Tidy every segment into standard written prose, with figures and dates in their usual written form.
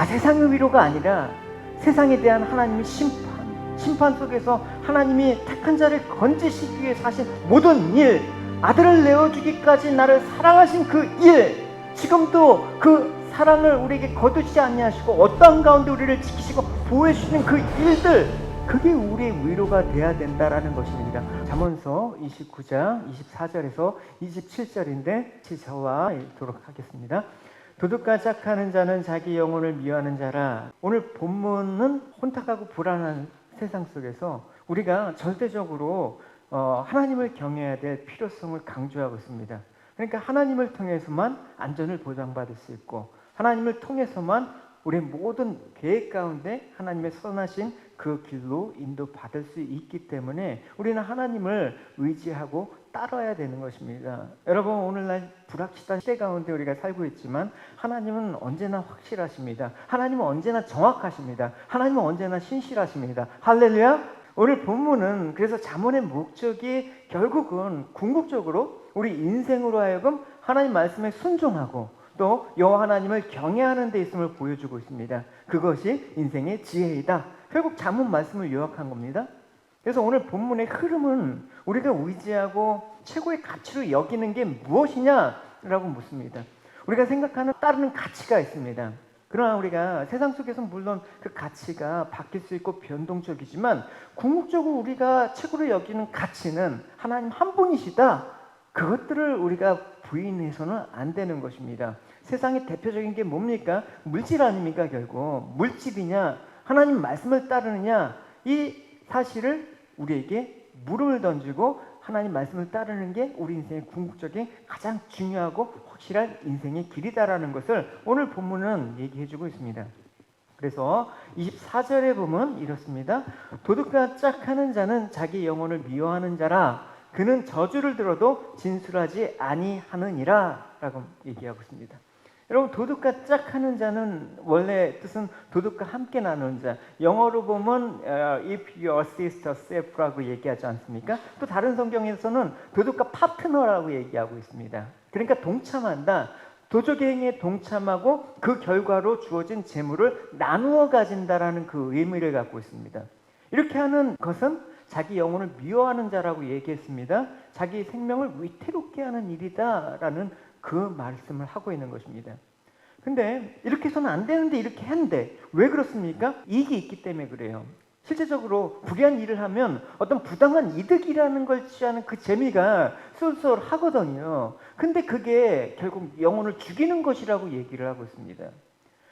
세상의 위로가 아니라 세상에 대한 하나님의 심판 속에서 하나님이 택한 자를 건지시기 위해서 하신 모든 일, 아들을 내어주기까지 나를 사랑하신 그 일, 지금도 그 사랑을 우리에게 거두지 아니하시고 어떠한 가운데 우리를 지키시고 보호해 주시는 그 일들, 그게 우리의 위로가 돼야 된다라는 것입니다. 잠언서 29장 24절에서 27절인데 저와 읽도록 하겠습니다. 도둑과 짝하는 자는 자기 영혼을 미워하는 자라. 오늘 본문은 혼탁하고 불안한 세상 속에서 우리가 절대적으로 하나님을 경외해야 될 필요성을 강조하고 있습니다. 그러니까 하나님을 통해서만 안전을 보장받을 수 있고, 하나님을 통해서만 우리의 모든 계획 가운데 하나님의 선하신 그 길로 인도받을 수 있기 때문에 우리는 하나님을 의지하고 따라야 되는 것입니다. 여러분, 오늘날 불확실한 시대 가운데 우리가 살고 있지만 하나님은 언제나 확실하십니다. 하나님은 언제나 정확하십니다. 하나님은 언제나 신실하십니다. 할렐루야. 오늘 본문은 그래서 잠언의 목적이 결국은 궁극적으로 우리 인생으로 하여금 하나님 말씀에 순종하고 또 여호와 하나님을 경외하는 데 있음을 보여주고 있습니다. 그것이 인생의 지혜이다. 결국 잠언 말씀을 요약한 겁니다. 그래서 오늘 본문의 흐름은 우리가 의지하고 최고의 가치로 여기는 게 무엇이냐라고 묻습니다. 우리가 생각하는 따르는 가치가 있습니다. 그러나 우리가 세상 속에서 물론 그 가치가 바뀔 수 있고 변동적이지만 궁극적으로 우리가 최고로 여기는 가치는 하나님 한 분이시다. 그것들을 우리가 부인해서는 안 되는 것입니다. 세상의 대표적인 게 뭡니까? 물질 아닙니까? 결국 물질이냐 하나님 말씀을 따르느냐, 이 사실을 우리에게 물음을 던지고 하나님 말씀을 따르는 게 우리 인생의 궁극적인 가장 중요하고 확실한 인생의 길이다라는 것을 오늘 본문은 얘기해주고 있습니다. 그래서 24절에 보면 이렇습니다. 도둑과 짝하는 자는 자기 영혼을 미워하는 자라. 그는 저주를 들어도 진술하지 아니하느니라 라고 얘기하고 있습니다. 여러분, 도둑과 짝하는 자는 원래 뜻은 도둑과 함께 나누는 자. 영어로 보면 if you assist yourself라고 얘기하지 않습니까? 또 다른 성경에서는 도둑과 파트너라고 얘기하고 있습니다. 그러니까 동참한다. 도적의 행위에 동참하고 그 결과로 주어진 재물을 나누어 가진다라는 그 의미를 갖고 있습니다. 이렇게 하는 것은 자기 영혼을 미워하는 자라고 얘기했습니다. 자기 생명을 위태롭게 하는 일이다라는 그 말씀을 하고 있는 것입니다. 근데 이렇게 해서는 안 되는데 이렇게 했는데 왜 그렇습니까? 이익이 있기 때문에 그래요. 실제적으로 불의한 일을 하면 어떤 부당한 이득이라는 걸 취하는 그 재미가 쏠쏠하거든요. 근데 그게 결국 영혼을 죽이는 것이라고 얘기를 하고 있습니다.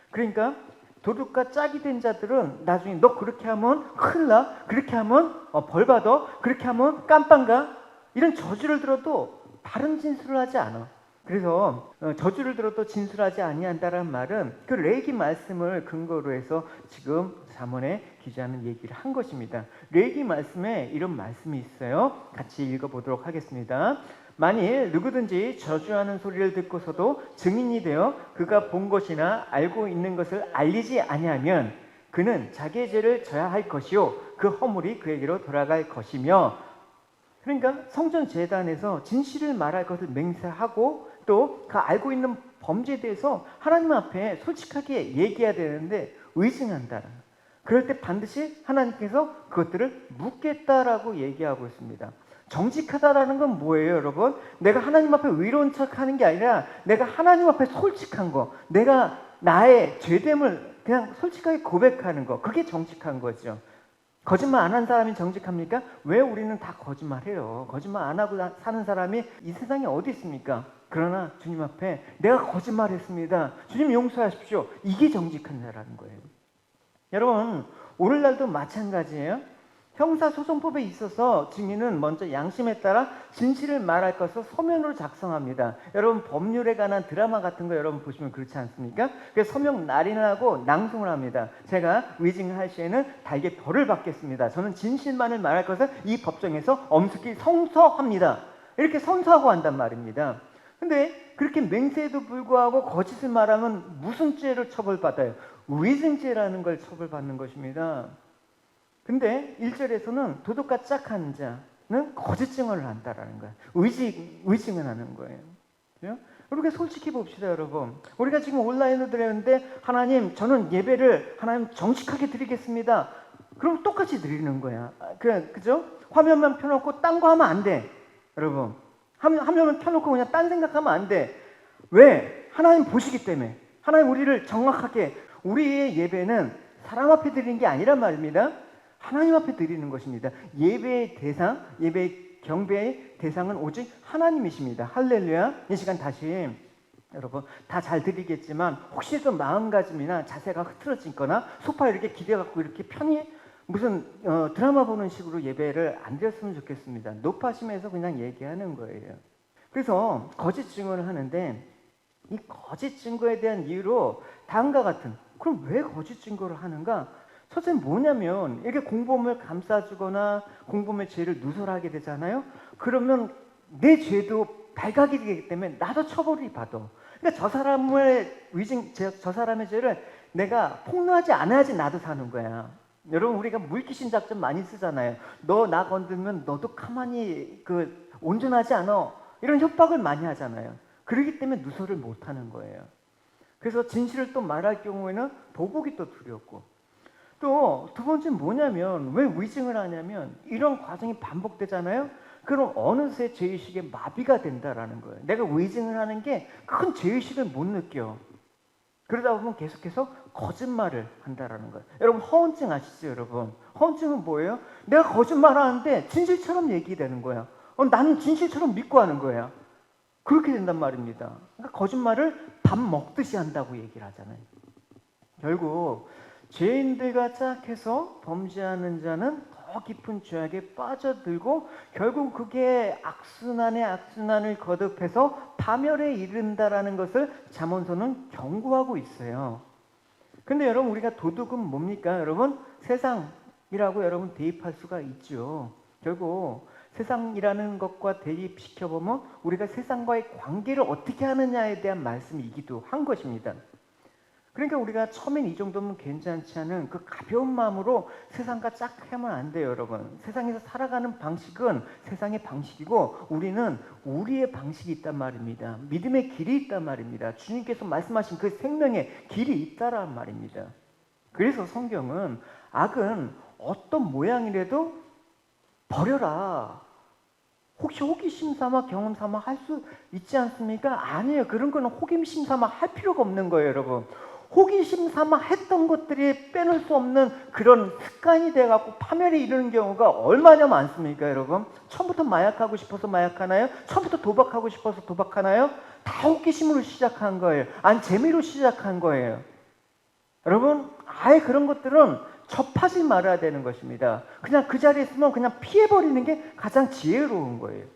그러니까 도둑과 짝이 된 자들은 나중에 너 그렇게 하면 큰일 나, 그렇게 하면 벌 받아, 그렇게 하면 깜빵 가, 이런 저주를 들어도 다른 진술을 하지 않아. 그래서 저주를 들어도 진술하지 아니한다는 말은 그 레위기 말씀을 근거로 해서 지금 잠언에 기자는 얘기를 한 것입니다. 레위기 말씀에 이런 말씀이 있어요. 같이 읽어보도록 하겠습니다. 만일 누구든지 저주하는 소리를 듣고서도 증인이 되어 그가 본 것이나 알고 있는 것을 알리지 아니하면 그는 자기의 죄를 져야 할 것이요 그 허물이 그에게로 돌아갈 것이며. 그러니까 성전 제단에서 진실을 말할 것을 맹세하고 또 그 알고 있는 범죄에 대해서 하나님 앞에 솔직하게 얘기해야 되는데 의증한다. 그럴 때 반드시 하나님께서 그것들을 묻겠다라고 얘기하고 있습니다. 정직하다라는 건 뭐예요, 여러분? 내가 하나님 앞에 의로운 척하는 게 아니라 내가 하나님 앞에 솔직한 거, 내가 나의 죄됨을 그냥 솔직하게 고백하는 거, 그게 정직한 거죠. 거짓말 안 한 사람이 정직합니까? 왜 우리는 다 거짓말해요? 거짓말 안 하고 사는 사람이 이 세상에 어디 있습니까? 그러나 주님 앞에 내가 거짓말했습니다. 주님 용서하십시오. 이게 정직한 자라는 거예요. 여러분, 오늘날도 마찬가지예요. 형사소송법에 있어서 증인은 먼저 양심에 따라 진실을 말할 것을 서면으로 작성합니다. 여러분, 법률에 관한 드라마 같은 거 여러분 보시면 그렇지 않습니까? 그래서 서명 날인하고 낭송을 합니다. 제가 위증을 할 시에는 달게 벌을 받겠습니다. 저는 진실만을 말할 것을 이 법정에서 엄숙히 성서합니다. 이렇게 선서하고 한단 말입니다. 근데 그렇게 맹세에도 불구하고 거짓을 말하면 무슨 죄를 처벌받아요? 위증죄라는 걸 처벌받는 것입니다. 근데 1절에서는 도둑과 짝하는 자는 거짓 증언을 한다라는 거예요. 의증을 하는 거예요. 그렇죠? 우리가 솔직히 봅시다, 여러분. 우리가 지금 온라인으로 드렸는데 하나님, 저는 예배를 하나님 정직하게 드리겠습니다. 그럼 똑같이 드리는 거야. 그죠? 화면만 펴놓고 딴 거 하면 안 돼, 여러분. 화면만 펴놓고 그냥 딴 생각하면 안 돼. 왜? 하나님 보시기 때문에. 하나님 우리를 정확하게, 우리의 예배는 사람 앞에 드리는 게 아니란 말입니다. 하나님 앞에 드리는 것입니다. 예배의 대상, 예배의 경배의 대상은 오직 하나님이십니다. 할렐루야. 이 시간 다시 여러분 다 잘 드리겠지만 혹시 좀 마음가짐이나 자세가 흐트러지거나 소파에 이렇게 기대갖고 이렇게 편히 무슨 드라마 보는 식으로 예배를 안 드렸으면 좋겠습니다. 높아심에서 그냥 얘기하는 거예요. 그래서 거짓 증언을 하는데 이 거짓 증거에 대한 이유로 다음과 같은, 그럼 왜 거짓 증거를 하는가? 첫째는 뭐냐면 이렇게 공범을 감싸주거나 공범의 죄를 누설하게 되잖아요. 그러면 내 죄도 발각이 되기 때문에 나도 처벌이 받아. 그러니까 저 사람의 저 사람의 죄를 내가 폭로하지 않아야지 나도 사는 거야. 여러분 우리가 물귀신 작전 많이 쓰잖아요. 너 나 건들면 너도 가만히 온전하지 않아. 이런 협박을 많이 하잖아요. 그렇기 때문에 누설을 못 하는 거예요. 그래서 진실을 또 말할 경우에는 보복이 또 두렵고, 또 두 번째는 뭐냐면 왜 위증을 하냐면 이런 과정이 반복되잖아요. 그럼 어느새 죄의식에 마비가 된다라는 거예요. 내가 위증을 하는 게 큰 죄의식을 못 느껴. 그러다 보면 계속해서 거짓말을 한다라는 거예요. 여러분 허언증 아시죠, 여러분? 허언증은 뭐예요? 내가 거짓말 하는데 진실처럼 얘기되는 거야. 나는 진실처럼 믿고 하는 거야. 그렇게 된단 말입니다. 그러니까 거짓말을 밥 먹듯이 한다고 얘기를 하잖아요. 결국 죄인들과 짝해서 범죄하는 자는 더 깊은 죄악에 빠져들고 결국 그게 악순환에 악순환을 거듭해서 파멸에 이른다라는 것을 잠언서는 경고하고 있어요. 근데 여러분 우리가 도둑은 뭡니까? 여러분 세상이라고 여러분 대입할 수가 있죠. 결국 세상이라는 것과 대입시켜보면 우리가 세상과의 관계를 어떻게 하느냐에 대한 말씀이기도 한 것입니다. 그러니까 우리가 처음엔 이 정도면 괜찮지 않은 그 가벼운 마음으로 세상과 짝하면 안 돼요, 여러분. 세상에서 살아가는 방식은 세상의 방식이고 우리는 우리의 방식이 있단 말입니다. 믿음의 길이 있단 말입니다. 주님께서 말씀하신 그 생명의 길이 있다란 말입니다. 그래서 성경은 악은 어떤 모양이라도 버려라. 혹시 호기심 삼아 경험 삼아 할 수 있지 않습니까? 아니에요. 그런 거는 호기심 삼아 할 필요가 없는 거예요, 여러분. 호기심 삼아 했던 것들이 빼놓을 수 없는 그런 습관이 돼갖고 파멸에 이르는 경우가 얼마나 많습니까, 여러분? 처음부터 마약하고 싶어서 마약하나요? 처음부터 도박하고 싶어서 도박하나요? 다 호기심으로 시작한 거예요. 아니, 재미로 시작한 거예요. 여러분, 아예 그런 것들은 접하지 말아야 되는 것입니다. 그냥 그 자리에 있으면 그냥 피해버리는 게 가장 지혜로운 거예요.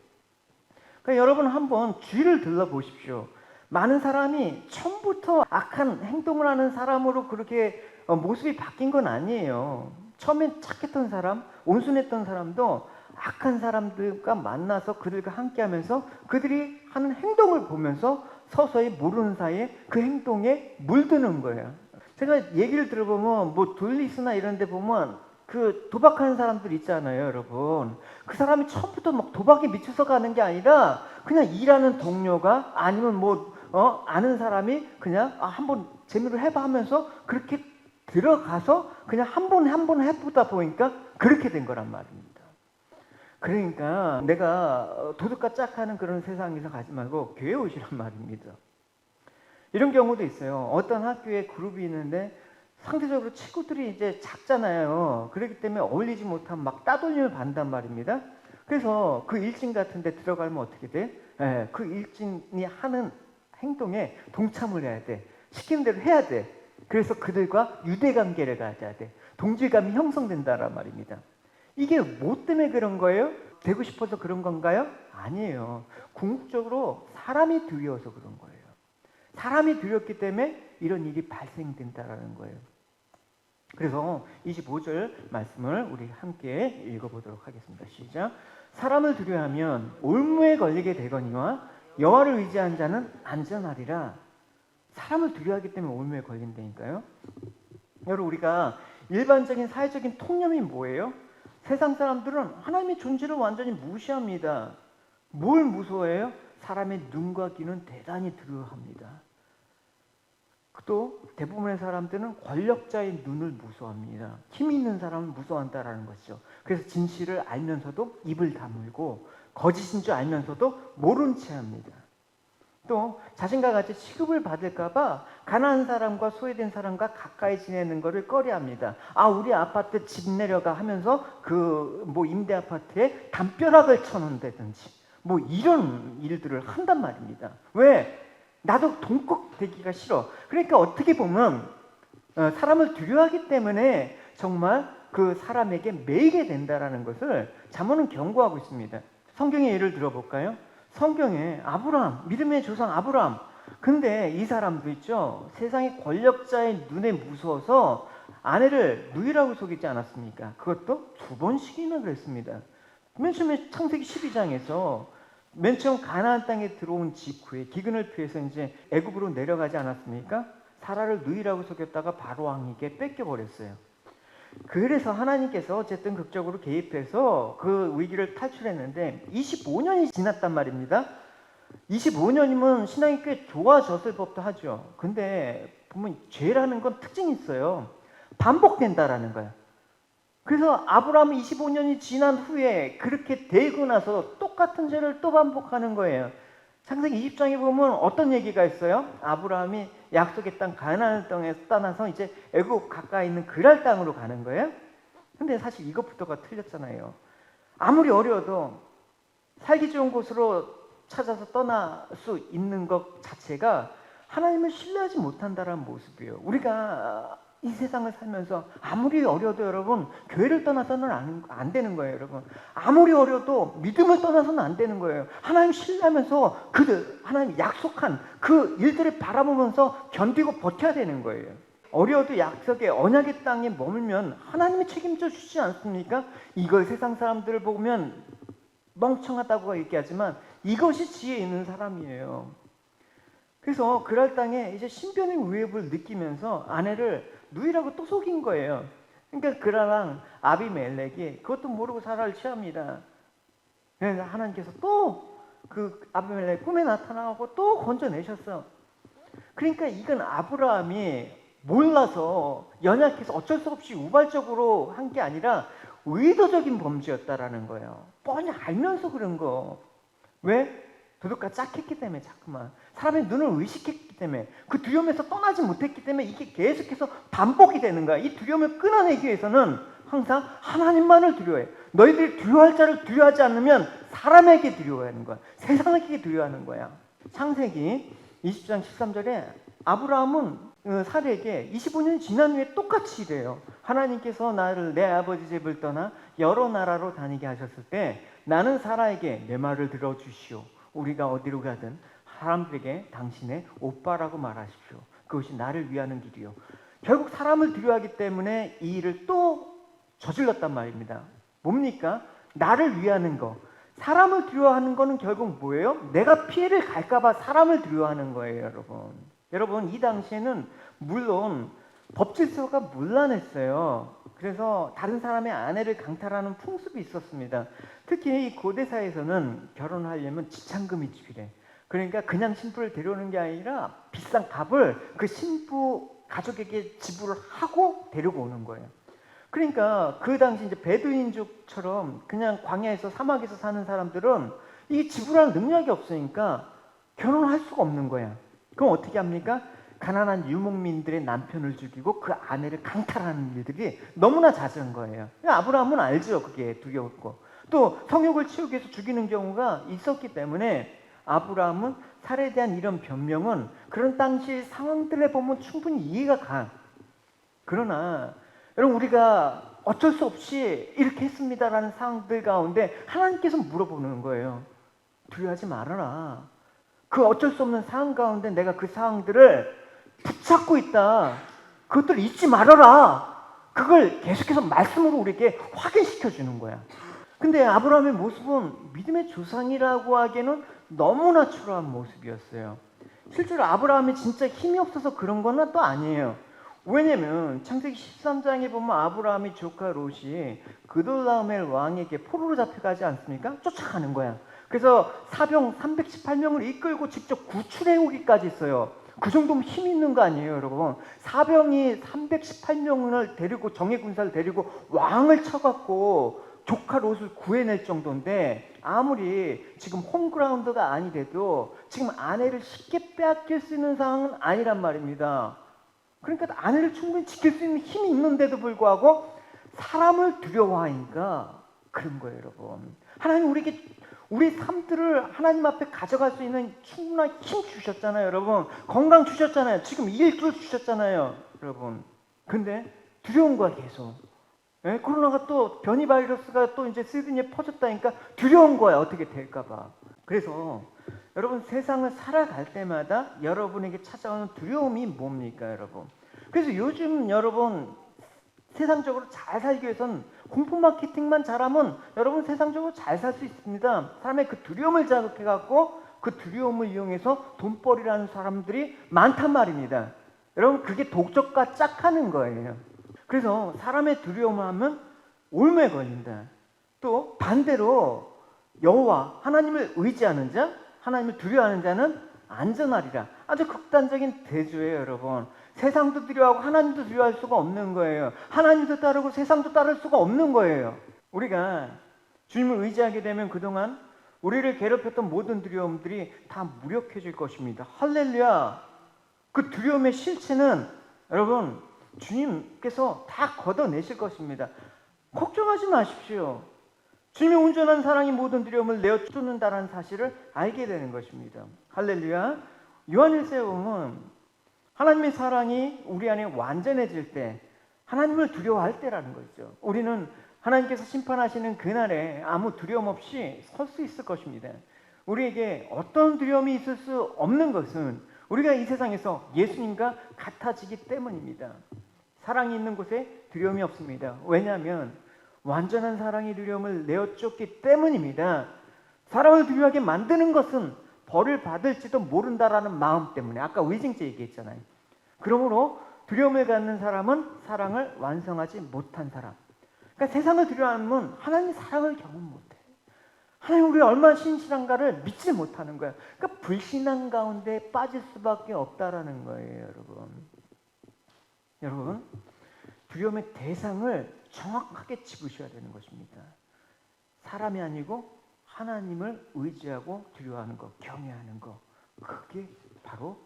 그러니까 여러분 한번 주위를 둘러보십시오. 많은 사람이 처음부터 악한 행동을 하는 사람으로 그렇게 모습이 바뀐 건 아니에요. 처음엔 착했던 사람, 온순했던 사람도 악한 사람들과 만나서 그들과 함께하면서 그들이 하는 행동을 보면서 서서히 모르는 사이에 그 행동에 물드는 거예요. 제가 얘기를 들어보면 뭐 둘리스나 이런 데 보면 그 도박하는 사람들 있잖아요, 여러분. 그 사람이 처음부터 막 도박에 미쳐서 가는 게 아니라 그냥 일하는 동료가 아니면 아는 사람이 그냥 한번 재미로 해봐 하면서 그렇게 들어가서 그냥 한 번 해보다 보니까 그렇게 된 거란 말입니다. 그러니까 내가 도둑과 짝하는 그런 세상에서 가지 말고 교회 오시란 말입니다. 이런 경우도 있어요. 어떤 학교에 그룹이 있는데 상대적으로 친구들이 이제 작잖아요. 그렇기 때문에 어울리지 못하면 막 따돌림을 받는단 말입니다. 그래서 그 일진 같은 데 들어가면 어떻게 돼? 그 일진이 하는 행동에 동참을 해야 돼. 시키는 대로 해야 돼. 그래서 그들과 유대관계를 가져야 돼. 동질감이 형성된다란 말입니다. 이게 뭐 때문에 그런 거예요? 되고 싶어서 그런 건가요? 아니에요. 궁극적으로 사람이 두려워서 그런 거예요. 사람이 두렵기 때문에 이런 일이 발생된다라는 거예요. 그래서 25절 말씀을 우리 함께 읽어보도록 하겠습니다. 시작. 사람을 두려워하면 올무에 걸리게 되거니와 여호와를 의지한 자는 안전하리라. 사람을 두려워하기 때문에 올무에 걸린다니까요. 여러분 우리가 일반적인 사회적인 통념이 뭐예요? 세상 사람들은 하나님의 존재를 완전히 무시합니다. 뭘 무서워해요? 사람의 눈과 귀는 대단히 두려워합니다. 또 대부분의 사람들은 권력자의 눈을 무서워합니다. 힘 있는 사람을 무서워한다라는 것이죠. 그래서 진실을 알면서도 입을 다물고 거짓인 줄 알면서도 모른 채 합니다. 또 자신과 같이 취급을 받을까 봐 가난한 사람과 소외된 사람과 가까이 지내는 것을 꺼려합니다. 우리 아파트 집 내려가 하면서 임대 아파트에 담벼락을 쳐놓는다든지 이런 일들을 한단 말입니다. 왜? 나도 동꼭 되기가 싫어. 그러니까 어떻게 보면 사람을 두려워하기 때문에 정말 그 사람에게 매이게 된다라는 것을 잠언은 경고하고 있습니다. 성경의 예를 들어볼까요? 성경에 아브라함, 믿음의 조상 아브라함. 근데 이 사람도 있죠. 세상의 권력자의 눈에 무서워서 아내를 누이라고 속이지 않았습니까? 그것도 2번씩이나 그랬습니다. 맨 처음에 창세기 12장에서 맨 처음 가나안 땅에 들어온 직후에 기근을 피해서 이제 애굽으로 내려가지 않았습니까? 사라를 누이라고 속였다가 바로 왕에게 뺏겨버렸어요. 그래서 하나님께서 어쨌든 극적으로 개입해서 그 위기를 탈출했는데 25년이 지났단 말입니다. 25년이면 신앙이 꽤 좋아졌을 법도 하죠. 근데 보면 죄라는 건 특징이 있어요. 반복된다라는 거예요. 그래서 아브라함이 25년이 지난 후에 그렇게 되고 나서 똑같은 죄를 또 반복하는 거예요. 창세기 20장에 보면 어떤 얘기가 있어요? 아브라함이 약속의 땅 가나안 땅에서 떠나서 이제 애굽 가까이 있는 그랄 땅으로 가는 거예요. 근데 사실 이것부터가 틀렸잖아요. 아무리 어려워도 살기 좋은 곳으로 찾아서 떠날 수 있는 것 자체가 하나님을 신뢰하지 못한다는 모습이에요. 우리가 이 세상을 살면서 아무리 어려도 여러분 교회를 떠나서는 안 되는 거예요. 여러분 아무리 어려도 믿음을 떠나서는 안 되는 거예요. 하나님 신뢰하면서 하나님 약속한 그 일들을 바라보면서 견디고 버텨야 되는 거예요. 어려도 약속의 언약의 땅에 머물면 하나님이 책임져 주시지 않습니까? 이걸 세상 사람들을 보면 멍청하다고 얘기하지만 이것이 지혜 있는 사람이에요. 그래서 그랄 땅에 이제 신변의 위협을 느끼면서 아내를 누이라고 또 속인 거예요. 그러니까 그라랑 아비멜렉이 그것도 모르고 사라를 취합니다. 그래서 하나님께서 또 그 아비멜렉 꿈에 나타나고 또 건져내셨어. 그러니까 이건 아브라함이 몰라서 연약해서 어쩔 수 없이 우발적으로 한 게 아니라 의도적인 범죄였다라는 거예요. 뻔히 알면서 그런 거. 왜? 도둑과 짝했기 때문에 자꾸만 사람의 눈을 의식했기 때문에 그 두려움에서 떠나지 못했기 때문에 이게 계속해서 반복이 되는 거야. 이 두려움을 끊어내기 위해서는 항상 하나님만을 두려워해. 너희들이 두려워할 자를 두려워하지 않으면 사람에게 두려워하는 거야. 세상에게 두려워하는 거야. 창세기 20장 13절에 아브라함은 사례에게 25년이 지난 후에 똑같이 이래요. 하나님께서 나를 내 아버지 집을 떠나 여러 나라로 다니게 하셨을 때 나는 사라에게 내 말을 들어주시오. 우리가 어디로 가든 사람들에게 당신의 오빠라고 말하십시오. 그것이 나를 위하는 길이요. 결국 사람을 두려워하기 때문에 이 일을 또 저질렀단 말입니다. 뭡니까? 나를 위하는 거. 사람을 두려워하는 거는 결국 뭐예요? 내가 피해를 갈까 봐 사람을 두려워하는 거예요, 여러분. 여러분, 이 당시에는 물론 법질서가 문란했어요. 그래서 다른 사람의 아내를 강탈하는 풍습이 있었습니다. 특히 이 고대사에서는 결혼하려면 지참금이 필요해. 그러니까 그냥 신부를 데려오는 게 아니라 비싼 값을 그 신부 가족에게 지불을 하고 데리고 오는 거예요. 그러니까 그 당시 이제 베두인족처럼 그냥 광야에서 사막에서 사는 사람들은 이 지불할 능력이 없으니까 결혼할 수가 없는 거야. 그럼 어떻게 합니까? 가난한 유목민들의 남편을 죽이고 그 아내를 강탈하는 일들이 너무나 잦은 거예요. 아브라함은 알죠. 그게 두려웠고. 또 성욕을 치우기 위해서 죽이는 경우가 있었기 때문에 아브라함은 살에 대한 이런 변명은 그런 당시 상황들에 보면 충분히 이해가 가. 그러나 여러분 우리가 어쩔 수 없이 이렇게 했습니다라는 상황들 가운데 하나님께서 물어보는 거예요. 두려워하지 말아라. 그 어쩔 수 없는 상황 가운데 내가 그 상황들을 붙잡고 있다. 그것들 잊지 말아라. 그걸 계속해서 말씀으로 우리에게 확인시켜 주는 거야. 근데 아브라함의 모습은 믿음의 조상이라고 하기에는 너무나 초라한 모습이었어요. 실제로 아브라함이 진짜 힘이 없어서 그런 건 또 아니에요. 왜냐면 창세기 13장에 보면 아브라함의 조카 롯이 그돌라오멜 왕에게 포로로 잡혀가지 않습니까? 쫓아가는 거야. 그래서 사병 318명을 이끌고 직접 구출해 오기까지 했어요. 그 정도면 힘 있는 거 아니에요, 여러분? 사병이 318명을 데리고, 정예 군사를 데리고 왕을 쳐갖고 조카 롯을 구해낼 정도인데, 아무리 지금 홈그라운드가 아니래도 지금 아내를 쉽게 빼앗길 수 있는 상황은 아니란 말입니다. 그러니까 아내를 충분히 지킬 수 있는 힘이 있는데도 불구하고 사람을 두려워하니까 그런 거예요, 여러분. 하나님 우리에게 우리 삶들을 하나님 앞에 가져갈 수 있는 충분한 힘 주셨잖아요, 여러분. 건강 주셨잖아요. 지금 일줄 주셨잖아요, 여러분. 근데 두려운 거야, 계속. 예? 코로나가 또 변이 바이러스가 또 이제 시드니에 퍼졌다니까 두려운 거야, 어떻게 될까봐. 그래서 여러분, 세상을 살아갈 때마다 여러분에게 찾아오는 두려움이 뭡니까, 여러분? 그래서 요즘 여러분 세상적으로 잘 살기 위해서는 공포 마케팅만 잘하면 여러분 세상적으로 잘 살 수 있습니다. 사람의 그 두려움을 자극해갖고 그 두려움을 이용해서 돈벌이라는 사람들이 많단 말입니다. 여러분, 그게 독적과 짝하는 거예요. 그래서 사람의 두려움을 하면 올무에 걸린다. 또 반대로 여호와 하나님을 의지하는 자, 하나님을 두려워하는 자는 안전하리라. 아주 극단적인 대조예요, 여러분. 세상도 두려워하고 하나님도 두려워할 수가 없는 거예요. 하나님도 따르고 세상도 따를 수가 없는 거예요. 우리가 주님을 의지하게 되면 그동안 우리를 괴롭혔던 모든 두려움들이 다 무력해질 것입니다. 할렐루야. 그 두려움의 실체는 여러분 주님께서 다 걷어내실 것입니다. 걱정하지 마십시오. 주님이 온전한 사랑이 모든 두려움을 내어쫓는다는 사실을 알게 되는 것입니다. 할렐루야. 요한일서에 보면 하나님의 사랑이 우리 안에 완전해질 때, 하나님을 두려워할 때라는 거죠. 우리는 하나님께서 심판하시는 그날에 아무 두려움 없이 설 수 있을 것입니다. 우리에게 어떤 두려움이 있을 수 없는 것은 우리가 이 세상에서 예수님과 같아지기 때문입니다. 사랑이 있는 곳에 두려움이 없습니다. 왜냐하면 완전한 사랑이 두려움을 내어쫓기 때문입니다. 사람을 두려워하게 만드는 것은 벌을 받을지도 모른다라는 마음 때문에, 아까 의징죄 얘기했잖아요. 그러므로 두려움을 갖는 사람은 사랑을 완성하지 못한 사람. 그러니까 세상을 두려워하면 하나님의 사랑을 경험 못해. 하나님 우리가 얼마나 신실한가를 믿지 못하는 거야. 그러니까 불신앙 가운데 빠질 수밖에 없다라는 거예요, 여러분. 여러분, 두려움의 대상을 정확하게 집으셔야 되는 것입니다. 사람이 아니고 하나님을 의지하고 두려워하는 것, 경외하는 것, 그게 바로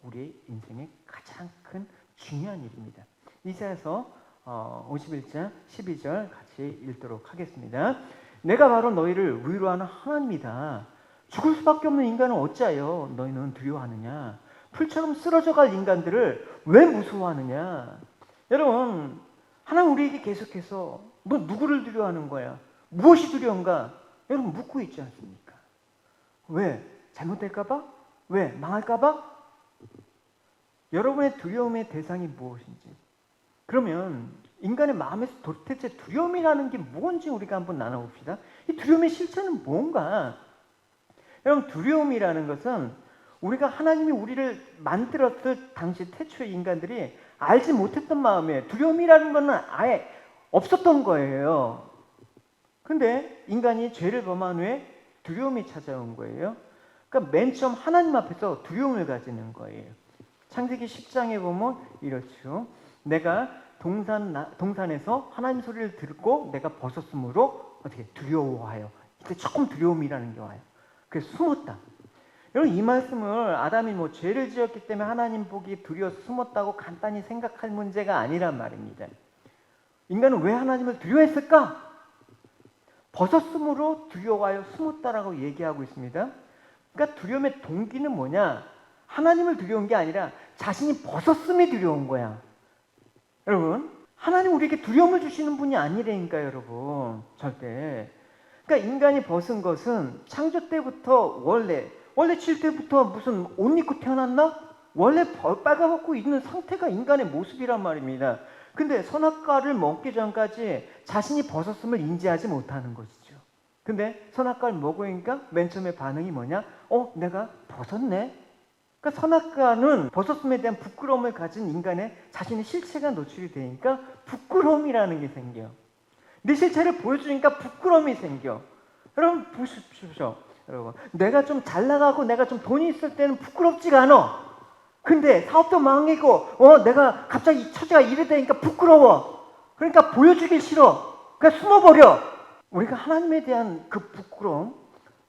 우리의 인생의 가장 큰 중요한 일입니다. 이사야서 51장 12절 같이 읽도록 하겠습니다. 내가 바로 너희를 위로하는 하나님이다. 죽을 수밖에 없는 인간은 어찌하여 너희는 두려워하느냐? 풀처럼 쓰러져갈 인간들을 왜 무서워하느냐? 여러분, 하나님 우리에게 계속해서 너 누구를 두려워하는 거야? 무엇이 두려운가? 여러분 묻고 있지 않습니까? 왜? 잘못될까봐? 왜? 망할까봐? 여러분의 두려움의 대상이 무엇인지, 그러면 인간의 마음에서 도대체 두려움이라는 게 뭔지 우리가 한번 나눠봅시다. 이 두려움의 실체는 뭔가? 여러분, 두려움이라는 것은 우리가 하나님이 우리를 만들었을 당시 태초의 인간들이 알지 못했던 마음이에요. 두려움이라는 것은 아예 없었던 거예요. 근데 인간이 죄를 범한 후에 두려움이 찾아온 거예요. 그러니까 맨 처음 하나님 앞에서 두려움을 가지는 거예요. 창세기 10장에 보면 이렇죠. 내가 동산에서 하나님 소리를 듣고 내가 벗었으므로 어떻게 두려워하여. 이때 조금 두려움이라는 게 와요. 그래서 숨었다. 여러분, 이 말씀을 아담이 죄를 지었기 때문에 하나님 보기 두려워서 숨었다고 간단히 생각할 문제가 아니란 말입니다. 인간은 왜 하나님을 두려워했을까? 벗었으므로 두려워하여 숨었다라고 얘기하고 있습니다. 그러니까 두려움의 동기는 뭐냐? 하나님을 두려운 게 아니라 자신이 벗었음이 두려운 거야. 여러분, 하나님 우리에게 두려움을 주시는 분이 아니라니까요, 여러분. 절대. 그러니까 인간이 벗은 것은 창조 때부터 원래 칠 때부터 무슨 옷 입고 태어났나? 원래 빨가벗고 있는 상태가 인간의 모습이란 말입니다. 근데 선악과를 먹기 전까지 자신이 벗었음을 인지하지 못하는 것이죠. 근데 선악과를 먹으니까 맨 처음에 반응이 뭐냐? 내가 벗었네? 그러니까 선악과는 벗었음에 대한 부끄러움을 가진 인간의 자신의 실체가 노출이 되니까 부끄러움이라는 게 생겨. 내 실체를 보여주니까 부끄러움이 생겨. 여러분 보십시오. 여러분, 내가 좀 잘 나가고 내가 좀 돈이 있을 때는 부끄럽지가 않아. 근데 사업도 망하고 내가 갑자기 처지가 이래 되니까 부끄러워. 그러니까 보여주기 싫어. 그러니까 숨어버려. 우리가 하나님에 대한 그 부끄러움,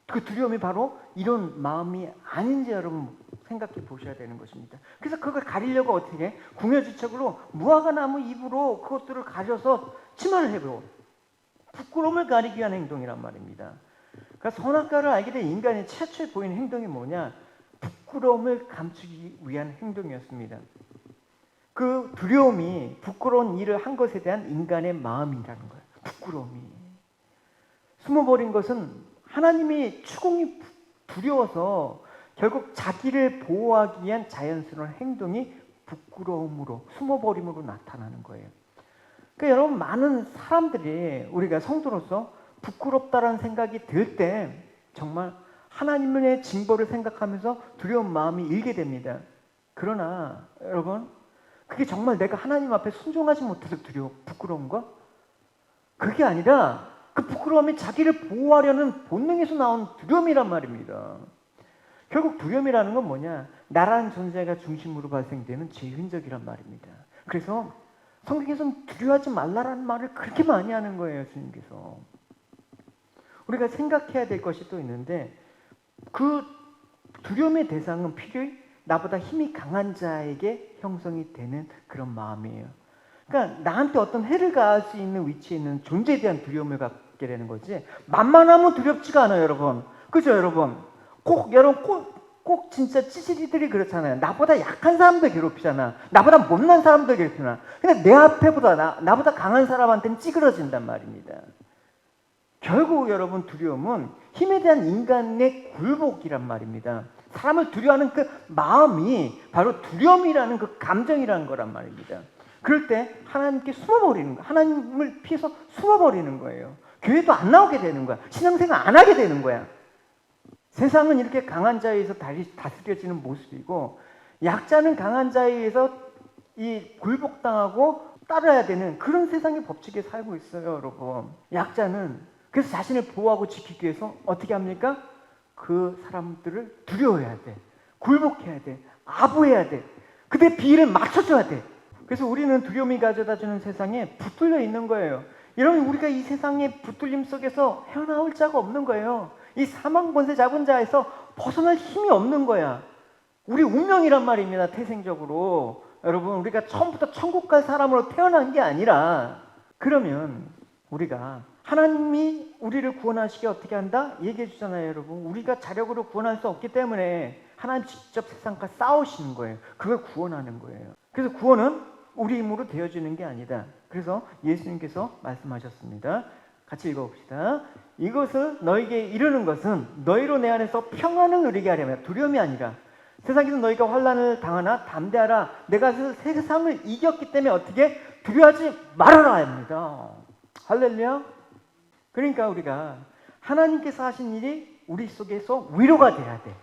그 두려움이 바로 이런 마음이 아닌지 여러분 생각해 보셔야 되는 것입니다. 그래서 그걸 가리려고 어떻게 해? 궁여지책으로 무화과나무 잎으로 그것들을 가려서 치마를 해버려. 부끄러움을 가리기 위한 행동이란 말입니다. 그러니까 선악과를 알게 된 인간의 최초에 보이는 행동이 뭐냐? 부끄러움을 감추기 위한 행동이었습니다. 그 두려움이 부끄러운 일을 한 것에 대한 인간의 마음이라는 거예요. 부끄러움이. 숨어버린 것은 하나님이 추궁이 두려워서 결국 자기를 보호하기 위한 자연스러운 행동이 부끄러움으로, 숨어버림으로 나타나는 거예요. 그러니까 여러분, 많은 사람들이 우리가 성도로서 부끄럽다라는 생각이 들 때 정말 하나님의 징벌을 생각하면서 두려운 마음이 일게 됩니다. 그러나 여러분, 그게 정말 내가 하나님 앞에 순종하지 못해서 부끄러운가? 그게 아니라 그 부끄러움이 자기를 보호하려는 본능에서 나온 두려움이란 말입니다. 결국 두려움이라는 건 뭐냐? 나라는 존재가 중심으로 발생되는 죄의 흔적이란 말입니다. 그래서 성경에서는 두려워하지 말라라는 말을 그렇게 많이 하는 거예요, 주님께서. 우리가 생각해야 될 것이 또 있는데, 그 두려움의 대상은 필요히 나보다 힘이 강한 자에게 형성이 되는 그런 마음이에요. 그러니까 나한테 어떤 해를 가할 수 있는 위치에 있는 존재에 대한 두려움을 갖게 되는 거지, 만만하면 두렵지가 않아요, 여러분. 그죠, 여러분? 꼭 진짜 찌질이들이 그렇잖아요. 나보다 약한 사람들 괴롭히잖아. 나보다 못난 사람들 괴롭히나. 근데 내 앞에보다 나보다 강한 사람한테는 찌그러진단 말입니다. 결국 여러분, 두려움은 힘에 대한 인간의 굴복이란 말입니다. 사람을 두려워하는 그 마음이 바로 두려움이라는 그 감정이라는 거란 말입니다. 그럴 때 하나님께 숨어버리는 거야. 하나님을 피해서 숨어버리는 거예요. 교회도 안 나오게 되는 거야. 신앙생활 안 하게 되는 거야. 세상은 이렇게 강한 자에 의해서 다스려지는 모습이고, 약자는 강한 자에 의해서 이 굴복당하고 따라야 되는 그런 세상의 법칙에 살고 있어요, 여러분. 약자는 그래서 자신을 보호하고 지키기 위해서 어떻게 합니까? 그 사람들을 두려워해야 돼. 굴복해야 돼. 아부해야 돼. 그들의 비위를 맞춰줘야 돼. 그래서 우리는 두려움이 가져다주는 세상에 붙들려 있는 거예요. 여러분, 우리가 이 세상의 붙들림 속에서 헤어나올 자가 없는 거예요. 이 사망 권세 잡은 자에서 벗어날 힘이 없는 거야. 우리 운명이란 말입니다, 태생적으로. 여러분, 우리가 처음부터 천국 갈 사람으로 태어난 게 아니라, 그러면 우리가 하나님이 우리를 구원하시게 어떻게 한다? 얘기해 주잖아요, 여러분. 우리가 자력으로 구원할 수 없기 때문에 하나님 직접 세상과 싸우시는 거예요. 그걸 구원하는 거예요. 그래서 구원은 우리 힘으로 되어지는 게 아니다. 그래서 예수님께서 말씀하셨습니다. 같이 읽어봅시다. 이것을 너에게 이르는 것은 너희로 내 안에서 평안을 누리게 하려면, 두려움이 아니라, 세상에서 너희가 환난을 당하나 담대하라. 내가 세상을 이겼기 때문에 어떻게 두려워하지 말아라 합니다. 할렐루야. 그러니까 우리가 하나님께서 하신 일이 우리 속에서 위로가 돼야 돼.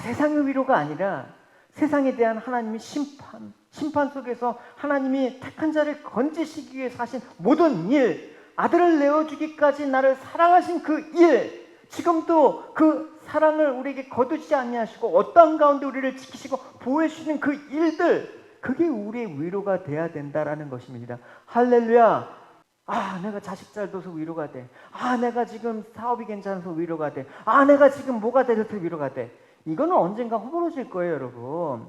세상의 위로가 아니라 세상에 대한 하나님의 심판 속에서 하나님이 택한 자를 건지시기 위해서 하신 모든 일, 아들을 내어주기까지 나를 사랑하신 그 일, 지금도 그 사랑을 우리에게 거두지 아니하시고 어떠한 가운데 우리를 지키시고 보호해 주시는 그 일들, 그게 우리의 위로가 돼야 된다라는 것입니다. 할렐루야. 내가 자식 잘 둬서 위로가 돼. 내가 지금 사업이 괜찮아서 위로가 돼. 내가 지금 뭐가 돼서 위로가 돼. 이거는 언젠가 허물어질 거예요, 여러분.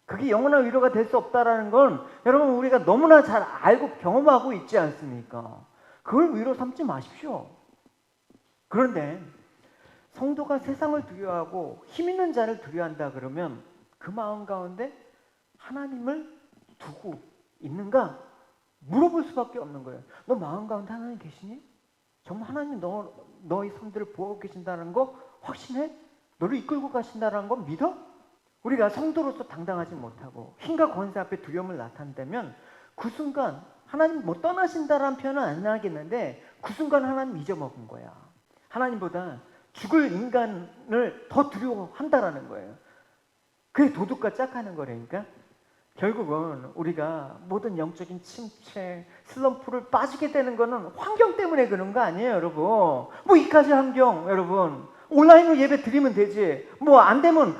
그게 영원한 위로가 될 수 없다라는 건 여러분, 우리가 너무나 잘 알고 경험하고 있지 않습니까? 그걸 위로 삼지 마십시오. 그런데 성도가 세상을 두려워하고 힘 있는 자를 두려워한다 그러면 그 마음 가운데 하나님을 두고 있는가? 물어볼 수밖에 없는 거예요. 너 마음 가운데 하나님 계시니? 정말 하나님이 너의 성들을 보호하고 계신다는 거 확신해? 너를 이끌고 가신다는 거 믿어? 우리가 성도로서 당당하지 못하고 힘과 권세 앞에 두려움을 나타낸다면 그 순간 하나님 떠나신다라는 표현은 안 하겠는데 그 순간 하나님 잊어먹은 거야. 하나님보다 죽을 인간을 더 두려워한다라는 거예요. 그게 도둑과 짝하는 거라니까. 결국은 우리가 모든 영적인 침체, 슬럼프를 빠지게 되는 거는 환경 때문에 그런 거 아니에요, 여러분. 이까지 환경, 여러분. 온라인으로 예배 드리면 되지. 뭐 안 되면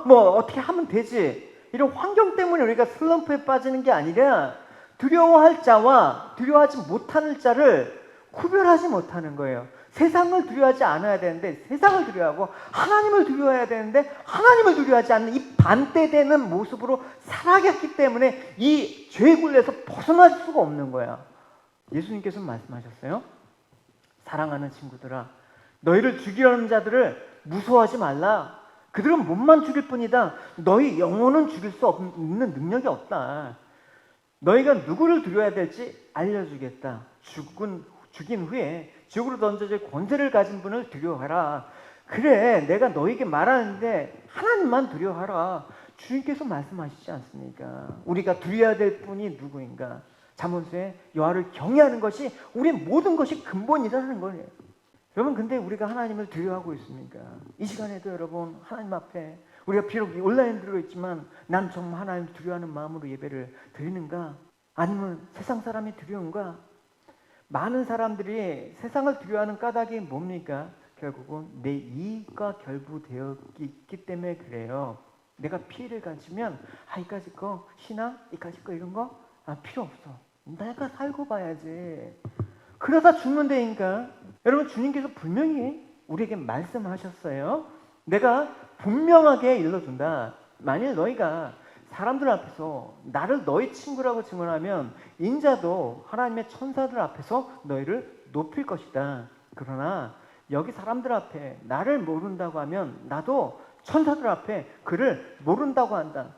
뭐 어떻게 하면 되지. 이런 환경 때문에 우리가 슬럼프에 빠지는 게 아니라 두려워할 자와 두려워하지 못하는 자를 구별하지 못하는 거예요. 세상을 두려워하지 않아야 되는데 세상을 두려워하고, 하나님을 두려워해야 되는데 하나님을 두려워하지 않는 이 반대되는 모습으로 살아갔기 때문에 이 죄의 굴레에서 벗어날 수가 없는 거야. 예수님께서 말씀하셨어요. 사랑하는 친구들아, 너희를 죽이려는 자들을 무서워하지 말라. 그들은 몸만 죽일 뿐이다. 너희 영혼은 죽일 수 없는 능력이 없다. 너희가 누구를 두려워해야 될지 알려주겠다. 죽인 후에 지옥으로 던져질 권세를 가진 분을 두려워하라. 그래, 내가 너에게 말하는데 하나님만 두려워하라. 주님께서 말씀하시지 않습니까? 우리가 두려워해야 될 분이 누구인가? 잠언서에 여호와를 경외하는 것이 우리의 모든 것이 근본이라는 거예요. 여러분, 근데 우리가 하나님을 두려워하고 있습니까? 이 시간에도 여러분, 하나님 앞에 우리가 비록 온라인 들어있지만 난 정말 하나님을 두려워하는 마음으로 예배를 드리는가? 아니면 세상 사람이 두려운가? 많은 사람들이 세상을 두려워하는 까닭이 뭡니까? 결국은 내 이익과 결부되어 있기 때문에 그래요. 내가 피해를 가지면 이까짓 거 신앙? 이까짓 거 이런 거? 필요 없어. 내가 살고 봐야지. 그러다 죽는 데인가? 여러분, 주님께서 분명히 우리에게 말씀하셨어요. 내가 분명하게 일러준다. 만일 너희가 사람들 앞에서 나를 너희 친구라고 증언하면 인자도 하나님의 천사들 앞에서 너희를 높일 것이다. 그러나 여기 사람들 앞에 나를 모른다고 하면 나도 천사들 앞에 그를 모른다고 한다.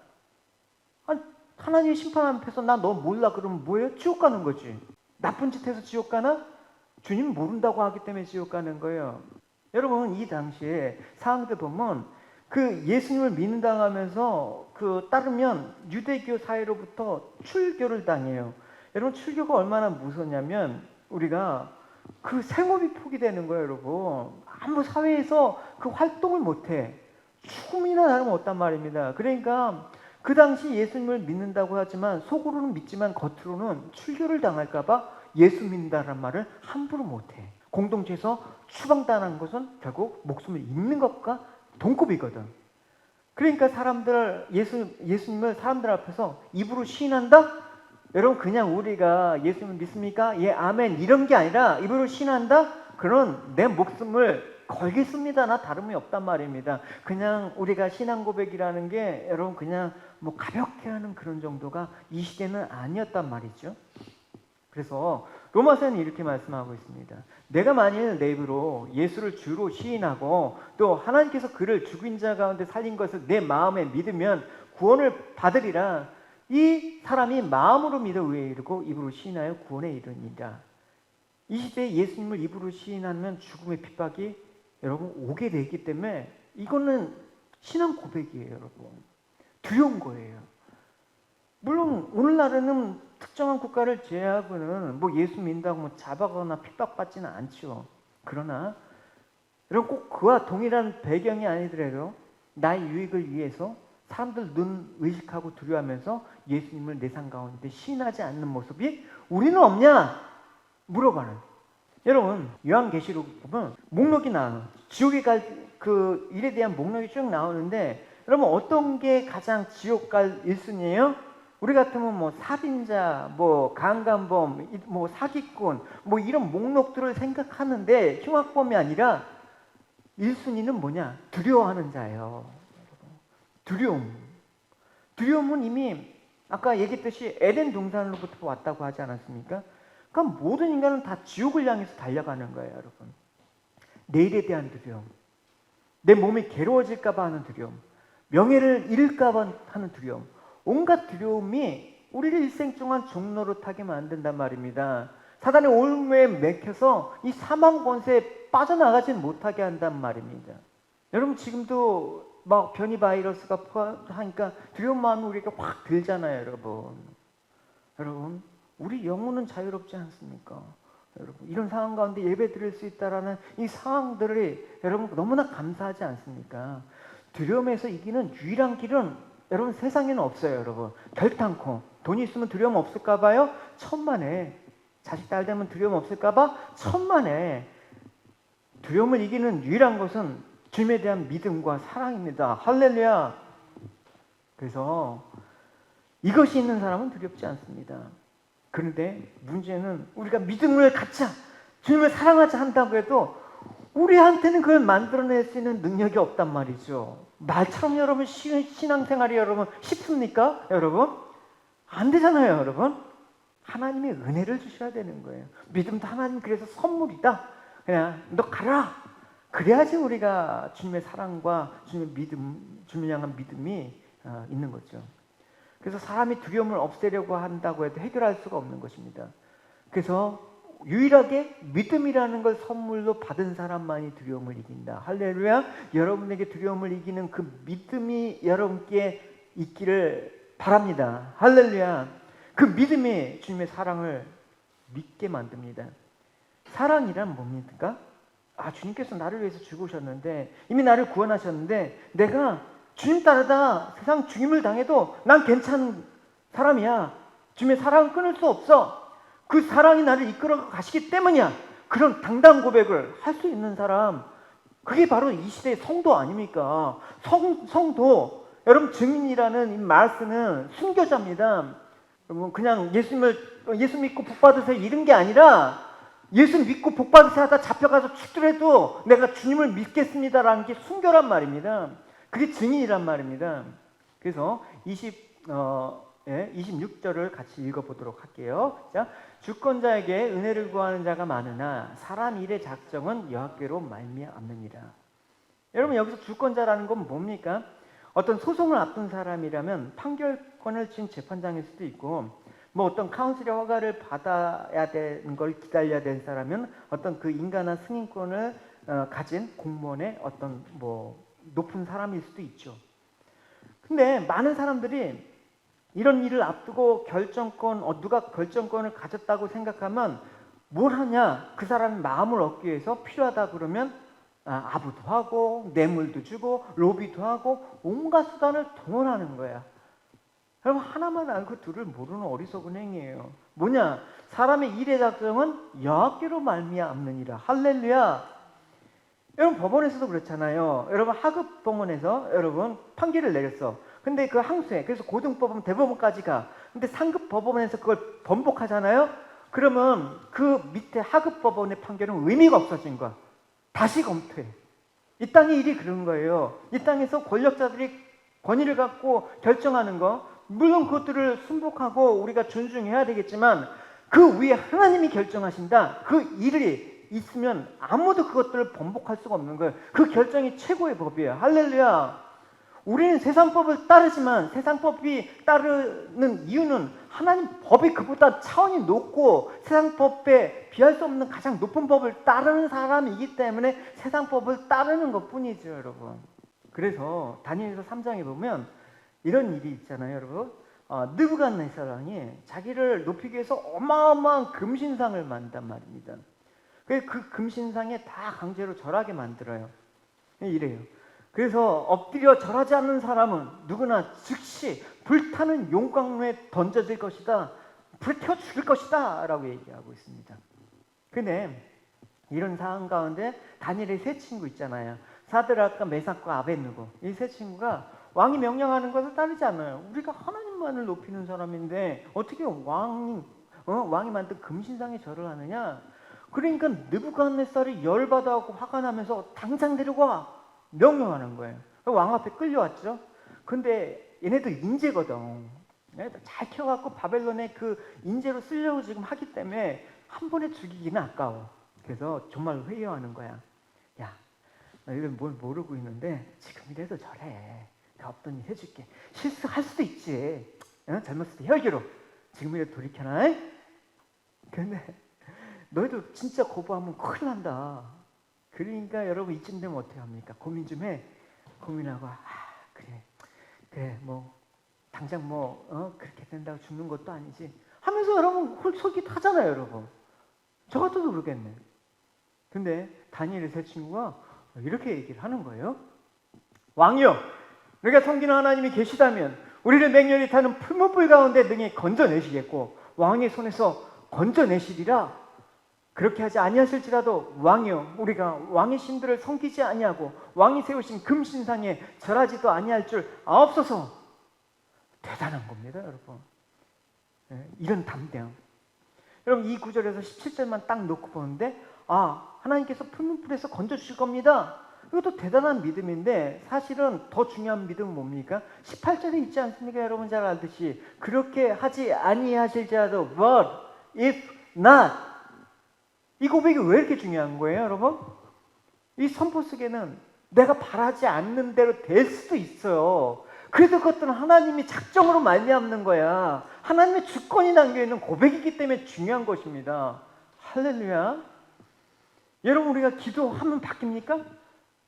하나님의 심판 앞에서 나 너 몰라 그러면 뭐예요? 지옥 가는 거지. 나쁜 짓 해서 지옥 가나? 주님 모른다고 하기 때문에 지옥 가는 거예요. 여러분, 이 당시에 상황들 보면 그 예수님을 믿는다고 하면서 따르면 유대교 사회로부터 출교를 당해요. 여러분, 출교가 얼마나 무섭냐면 우리가 그 생업이 포기되는 거예요. 여러분, 아무 사회에서 그 활동을 못해. 죽음이나 다름없단 말입니다. 그러니까 그 당시 예수님을 믿는다고 하지만 속으로는 믿지만 겉으로는 출교를 당할까 봐 예수 믿는다는 말을 함부로 못해. 공동체에서 추방당하는 것은 결국 목숨을 잃는 것과 동급이거든. 그러니까 예수님을 사람들 앞에서 입으로 시인한다? 여러분, 그냥 우리가 예수님을 믿습니까? 예, 아멘 이런 게 아니라 입으로 시인한다? 그런 내 목숨을 걸겠습니다. 나 다름이 없단 말입니다. 그냥 우리가 신앙 고백이라는 게 여러분 그냥 뭐 가볍게 하는 그런 정도가 이 시대는 아니었단 말이죠. 그래서 로마서는 이렇게 말씀하고 있습니다. 내가 만일 내 입으로 예수를 주로 시인하고 또 하나님께서 그를 죽인 자 가운데 살린 것을 내 마음에 믿으면 구원을 받으리라. 이 사람이 마음으로 믿어 의에 이르고 입으로 시인하여 구원에 이르니라. 이 시대에 예수님을 입으로 시인하면 죽음의 핍박이 여러분 오게 되기 때문에 이거는 신앙 고백이에요. 여러분, 두려운 거예요. 물론 오늘날에는 특정한 국가를 제외하고는 뭐 예수 믿는다고 뭐 잡아가거나 핍박받지는 않죠. 그러나 여러분, 꼭 그와 동일한 배경이 아니더라도 나의 유익을 위해서 사람들 눈 의식하고 두려워하면서 예수님을 내 삶 가운데 시인하지 않는 모습이 우리는 없냐 물어봐는. 여러분, 요한계시록 보면 목록이 나와요. 지옥에 갈 그 일에 대한 목록이 쭉 나오는데 여러분, 어떤 게 가장 지옥 갈 1순위예요? 우리 같으면 뭐 살인자, 뭐 강간범, 뭐 사기꾼, 뭐 이런 목록들을 생각하는데 흉악범이 아니라 1순위는 뭐냐? 두려워하는 자예요. 두려움. 두려움은 이미 아까 얘기했듯이 에덴 동산으로부터 왔다고 하지 않았습니까? 그러니까 모든 인간은 다 지옥을 향해서 달려가는 거예요. 여러분, 내일에 대한 두려움, 내 몸이 괴로워질까 봐 하는 두려움, 명예를 잃을까 봐 하는 두려움, 온갖 두려움이 우리를 일생 동안 종노릇하게 만든단 말입니다. 사단의 올무에 맥혀서 이 사망 권세에 빠져나가지 못하게 한단 말입니다. 여러분, 지금도 막 변이 바이러스가 하니까 두려운 마음이 우리가 확 들잖아요. 여러분, 우리 영혼은 자유롭지 않습니까? 여러분, 이런 상황 가운데 예배 드릴 수 있다라는 이 상황들이 여러분 너무나 감사하지 않습니까? 두려움에서 이기는 유일한 길은 여러분 세상에는 없어요. 여러분, 결단코. 돈이 있으면 두려움 없을까 봐요? 천만에. 자식 잘 되면 두려움 없을까 봐? 천만에. 두려움을 이기는 유일한 것은 주님에 대한 믿음과 사랑입니다. 할렐루야. 그래서 이것이 있는 사람은 두렵지 않습니다. 그런데 문제는 우리가 믿음을 갖자, 주님을 사랑하자 한다고 해도 우리한테는 그걸 만들어낼 수 있는 능력이 없단 말이죠. 말처럼 여러분 신앙생활이 여러분 쉽습니까? 여러분? 안 되잖아요, 여러분. 하나님의 은혜를 주셔야 되는 거예요. 믿음도 하나님 그래서 선물이다. 그냥 너 가라. 그래야지 우리가 주님의 사랑과 주님의 믿음, 주님을 향한 믿음이 있는 거죠. 그래서 사람이 두려움을 없애려고 한다고 해도 해결할 수가 없는 것입니다. 그래서 유일하게 믿음이라는 걸 선물로 받은 사람만이 두려움을 이긴다. 할렐루야. 여러분에게 두려움을 이기는 그 믿음이 여러분께 있기를 바랍니다. 할렐루야. 그 믿음이 주님의 사랑을 믿게 만듭니다. 사랑이란 뭡니까? 주님께서 나를 위해서 죽으셨는데, 이미 나를 구원하셨는데, 내가 주님 따르다 세상 죽임을 당해도 난 괜찮은 사람이야. 주님의 사랑은 끊을 수 없어. 그 사랑이 나를 이끌어 가시기 때문이야. 그런 당당한 고백을 할 수 있는 사람, 그게 바로 이 시대의 성도 아닙니까? 성도, 여러분, 증인이라는 이 말씀은 순교자입니다. 여러분, 그냥 예수 믿고 복 받으세요 이런 게 아니라, 예수 믿고 복 받으세요 하다 잡혀가서 죽더라도 내가 주님을 믿겠습니다라는 게 순교란 말입니다. 그게 증인이란 말입니다. 그래서 26절을 같이 읽어보도록 할게요. 자, 주권자에게 은혜를 구하는 자가 많으나 사람 일의 작정은 여호와께로 말미암느니라. 여러분, 여기서 주권자라는 건 뭡니까? 어떤 소송을 앞둔 사람이라면 판결권을 쥔 재판장일 수도 있고, 뭐 어떤 카운슬의 허가를 받아야 되는 걸 기다려야 되는 사람은 어떤 그 인간한 승인권을 가진 공무원의 어떤 뭐 높은 사람일 수도 있죠. 근데 많은 사람들이 이런 일을 앞두고 누가 결정권을 가졌다고 생각하면 뭘 하냐? 그 사람의 마음을 얻기 위해서 필요하다 그러면 아부도 하고 뇌물도 주고 로비도 하고 온갖 수단을 동원하는 거야. 여러분, 하나만 알고 둘을 모르는 어리석은 행위예요. 뭐냐? 사람의 일의 작정은 여호와께로 말미암느니라. 할렐루야. 여러분, 법원에서도 그렇잖아요. 여러분, 하급 법원에서 여러분 판결을 내렸어. 근데 그 항소해. 그래서 고등법원, 대법원까지 가. 근데 상급 법원에서 그걸 번복하잖아요. 그러면 그 밑에 하급 법원의 판결은 의미가 없어진 거야. 다시 검토해. 이 땅의 일이 그런 거예요. 이 땅에서 권력자들이 권위를 갖고 결정하는 거, 물론 그것들을 순복하고 우리가 존중해야 되겠지만, 그 위에 하나님이 결정하신다. 그 일이 있으면 아무도 그것들을 번복할 수가 없는 거예요. 그 결정이 최고의 법이에요. 할렐루야. 우리는 세상법을 따르지만 세상법이 따르는 이유는 하나님 법이 그보다 차원이 높고 세상법에 비할 수 없는 가장 높은 법을 따르는 사람이기 때문에 세상법을 따르는 것뿐이죠, 여러분. 그래서 다니엘서 3장에 보면 이런 일이 있잖아요, 여러분. 느부갓네살왕이 자기를 높이기 위해서 어마어마한 금신상을 만든단 말입니다. 그 금신상에 다 강제로 절하게 만들어요. 이래요. 그래서 엎드려 절하지 않는 사람은 누구나 즉시 불타는 용광로에 던져질 것이다. 불에 태워 죽일 것이다 라고 얘기하고 있습니다. 근데 이런 상황 가운데 다니엘의 세 친구 있잖아요. 사드락과 메삭과 아벳느고, 이 세 친구가 왕이 명령하는 것을 따르지 않아요. 우리가 하나님만을 높이는 사람인데 어떻게 왕이 만든 금신상에 절을 하느냐. 그러니까 느부갓네살이 열받아하고 화가 나면서 당장 데려와 명령하는 거예요. 왕 앞에 끌려왔죠. 근데 얘네도 인재거든. 잘 키워갖고 바벨론의 그 인재로 쓰려고 지금 하기 때문에 한 번에 죽이기는 아까워. 그래서 정말 회의하는 거야. 야, 너희들 뭘 모르고 있는데 지금이라도 저래. 내가 없던 일 해줄게. 실수할 수도 있지. 잘못했을 때 혈기로. 지금이라도 돌이켜라. 근데 너희들 진짜 거부하면 큰일 난다. 그러니까 여러분, 이쯤 되면 어떻게 합니까? 고민 좀 해. 고민하고 그래 뭐 당장 그렇게 된다고 죽는 것도 아니지 하면서 여러분 속이 타잖아요, 여러분. 저 같아도 그러겠네. 근데 다니엘의 세 친구가 이렇게 얘기를 하는 거예요. 왕이여, 우리가 섬기는 하나님이 계시다면 우리를 맹렬히 타는 풀무불 가운데 능히 건져내시겠고 왕의 손에서 건져내시리라. 그렇게 하지 아니하실지라도 왕이요 우리가 왕의 신들을 섬기지 아니하고 왕이 세우신 금신상에 절하지도 아니할 줄 아옵소서. 대단한 겁니다, 여러분. 이런 담대함. 여러분 이 구절에서 17절만 딱 놓고 보는데 하나님께서 푸른 불에서 건져주실 겁니다. 이것도 대단한 믿음인데 사실은 더 중요한 믿음은 뭡니까? 18절에 있지 않습니까? 여러분 잘 알듯이 그렇게 하지 아니하실지라도 but if not, 이 고백이 왜 이렇게 중요한 거예요, 여러분? 이 선포 속에는 내가 바라지 않는 대로 될 수도 있어요. 그래도 그것들은 하나님이 작정으로 말미암는 거야. 하나님의 주권이 담겨있는 고백이기 때문에 중요한 것입니다. 할렐루야. 여러분 우리가 기도하면 바뀝니까?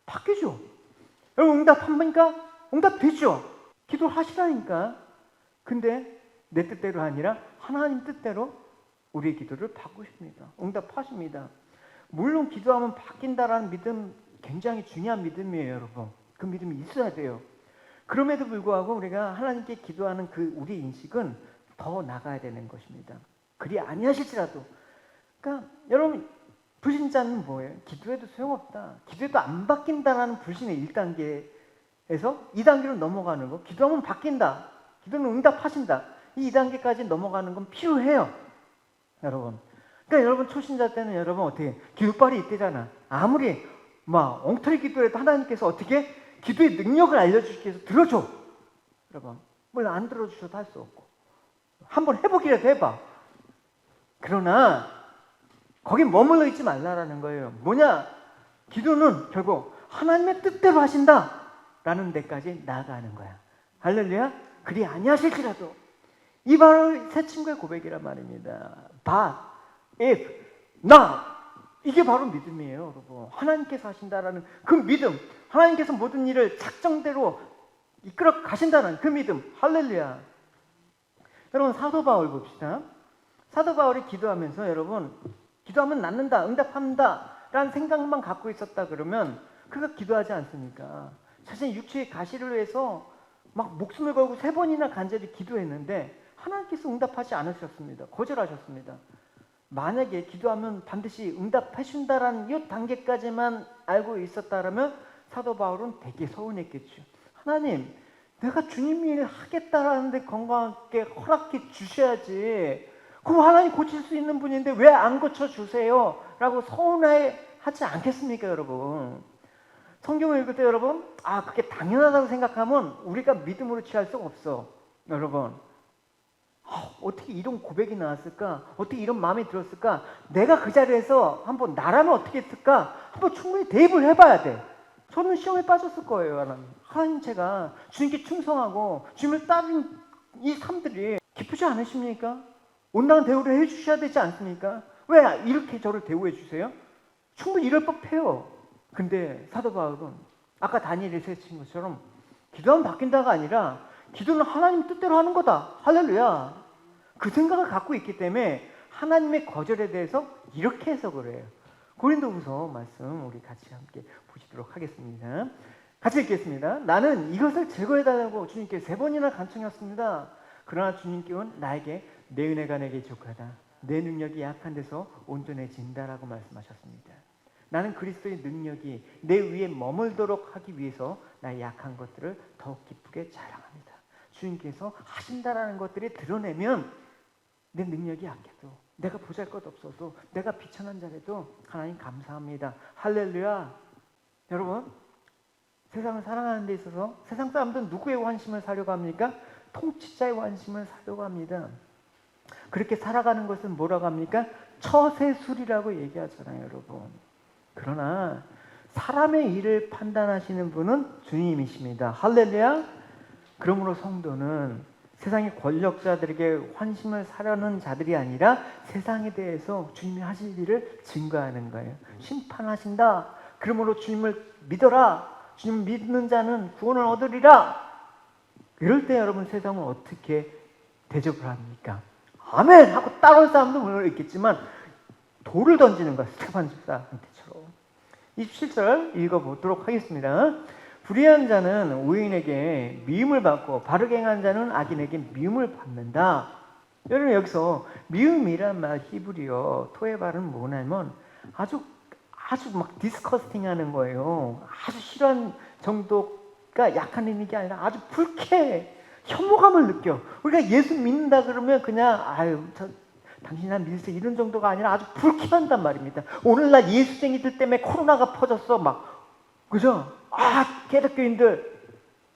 바뀌죠. 여러분 응답합니까? 응답되죠. 기도를 하시라니까. 근데 내 뜻대로 아니라 하나님 뜻대로 우리의 기도를 바꾸십니다. 응답하십니다. 물론 기도하면 바뀐다라는 믿음 굉장히 중요한 믿음이에요, 여러분. 그 믿음이 있어야 돼요. 그럼에도 불구하고 우리가 하나님께 기도하는 그 우리 인식은 더 나가야 되는 것입니다. 그리 아니하실지라도. 그러니까 여러분 불신자는 뭐예요? 기도해도 소용없다. 기도해도 안 바뀐다라는 불신의 1단계에서 2단계로 넘어가는 거. 기도하면 바뀐다. 기도는 응답하신다. 이 2단계까지 넘어가는 건 필요해요. 여러분. 그러니까 여러분 초신자 때는 여러분 어떻게 기도빨이 이때잖아. 아무리 막 엉터리 기도해도 하나님께서 어떻게 기도의 능력을 알려주시기 위해서 들어줘. 여러분. 물론 안 들어주셔도 할 수 없고. 한번 해보기라도 해봐. 그러나 거기 머물러 있지 말라라는 거예요. 뭐냐? 기도는 결국 하나님의 뜻대로 하신다라는 데까지 나아가는 거야. 할렐루야. 그리 아니하실지라도. 이 바로 새 친구의 고백이란 말입니다. But if not, 이게 바로 믿음이에요, 여러분. 하나님께서 하신다라는 그 믿음, 하나님께서 모든 일을 작정대로 이끌어 가신다는 그 믿음. 할렐루야. 여러분 사도 바울 봅시다. 사도 바울이 기도하면서 여러분 기도하면 낫는다, 응답한다 라는 생각만 갖고 있었다 그러면 그가 기도하지 않습니까? 자신의 육체의 가시를 위해서 막 목숨을 걸고 3번이나 간절히 기도했는데 하나님께서 응답하지 않으셨습니다. 거절하셨습니다. 만약에 기도하면 반드시 응답해 준다라는 이 단계까지만 알고 있었다면 사도 바울은 되게 서운했겠죠. 하나님, 내가 주님 일 하겠다라는데 건강하게 허락해 주셔야지. 그럼 하나님 고칠 수 있는 분인데 왜 안 고쳐주세요? 라고 서운해하지 않겠습니까, 여러분? 성경을 읽을 때 여러분, 그게 당연하다고 생각하면 우리가 믿음으로 취할 수가 없어. 여러분, 어떻게 이런 고백이 나왔을까? 어떻게 이런 마음이 들었을까? 내가 그 자리에서 한번 나라면 어떻게 했을까? 한번 충분히 대입을 해봐야 돼. 저는 시험에 빠졌을 거예요. 하나님, 제가 주님께 충성하고 주님을 따른 이 삶들이 기쁘지 않으십니까? 온당한 대우를 해주셔야 되지 않습니까? 왜 이렇게 저를 대우해 주세요? 충분히 이럴 법해요. 근데 사도 바울은 아까 다니엘이 세친 것처럼 기도하면 바뀐다가 아니라 기도는 하나님 뜻대로 하는 거다. 할렐루야. 그 생각을 갖고 있기 때문에 하나님의 거절에 대해서 이렇게 해석을 해요. 고린도후서 말씀 우리 같이 함께 보시도록 하겠습니다. 같이 읽겠습니다. 나는 이것을 제거해달라고 주님께 3번이나 간청했습니다. 그러나 주님께는 나에게 내 은혜가 내게 족하다. 내 능력이 약한 데서 온전해진다라고 말씀하셨습니다. 나는 그리스도의 능력이 내 위에 머물도록 하기 위해서 나의 약한 것들을 더욱 기쁘게 자랑합니다. 주님께서 하신다라는 것들이 드러내면 내 능력이 약해도 내가 보잘것없어도 내가 비천한 자라도 하나님 감사합니다. 할렐루야. 여러분, 세상을 사랑하는 데 있어서 세상 사람들은 누구의 관심을 사려고 합니까? 통치자의 관심을 사려고 합니다. 그렇게 살아가는 것은 뭐라고 합니까? 처세술이라고 얘기하잖아요, 여러분. 그러나 사람의 일을 판단하시는 분은 주님이십니다. 할렐루야. 그러므로 성도는 세상의 권력자들에게 환심을 사려는 자들이 아니라 세상에 대해서 주님이 하실 일을 증거하는 거예요. 심판하신다. 그러므로 주님을 믿어라. 주님 믿는 자는 구원을 얻으리라. 이럴 때 여러분 세상은 어떻게 대접을 합니까? 아멘! 하고 따라올 사람도 물론 있겠지만 돌을 던지는 거야. 스테반 집사한테처럼. 27절 읽어보도록 하겠습니다. 불의한 자는 의인에게 미움을 받고 바르게 행한 자는 악인에게 미움을 받는다. 여러분 여기서 미움이란 말 히브리어 토의 발은 뭐냐면 아주 막 디스커스팅하는 거예요. 아주 싫어하는 정도가 약한 의미가 아니라 아주 불쾌해. 혐오감을 느껴. 우리가 예수 믿는다 그러면 그냥 아유 당신이 난 믿으세요 이런 정도가 아니라 아주 불쾌한단 말입니다. 오늘날 예수쟁이들 때문에 코로나가 퍼졌어 막 그죠? 개독교인들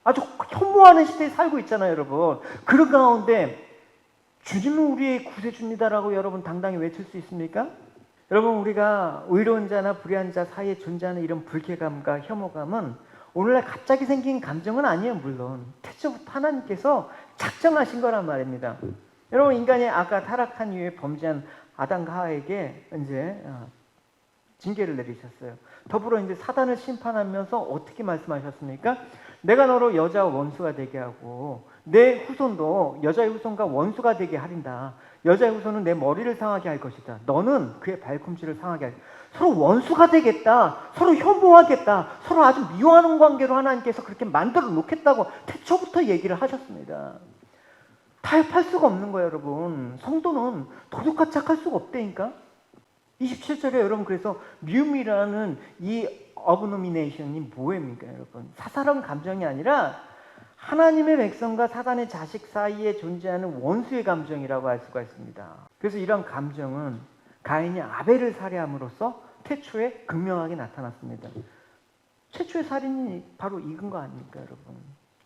아주 혐오하는 시대에 살고 있잖아요, 여러분. 그런 가운데 주님은 우리의 구세주입니다라고 여러분 당당히 외칠 수 있습니까? 여러분 우리가 의로운 자나 불의한 자 사이에 존재하는 이런 불쾌감과 혐오감은 오늘날 갑자기 생긴 감정은 아니에요. 물론 태초부터 하나님께서 작정하신 거란 말입니다. 여러분 인간이 아까 타락한 이후에 범죄한 아담과 하와에게 이제 징계를 내리셨어요. 더불어 이제 사단을 심판하면서 어떻게 말씀하셨습니까? 내가 너로 여자와 원수가 되게 하고 내 후손도 여자의 후손과 원수가 되게 하린다. 여자의 후손은 내 머리를 상하게 할 것이다. 너는 그의 발꿈치를 상하게 할 것이다. 서로 원수가 되겠다. 서로 혐오하겠다. 서로 아주 미워하는 관계로 하나님께서 그렇게 만들어 놓겠다고 태초부터 얘기를 하셨습니다. 타협할 수가 없는 거예요, 여러분. 성도는 도둑같이 착할 수가 없다니까. 27절에 여러분 그래서 미움이라는 이 어브노미네이션이 뭐입니까, 여러분? 사사로운 감정이 아니라 하나님의 백성과 사단의 자식 사이에 존재하는 원수의 감정이라고 할 수가 있습니다. 그래서 이런 감정은 가인이 아벨을 살해함으로써 태초에 극명하게 나타났습니다. 최초의 살인이 바로 이건 거 아닙니까, 여러분?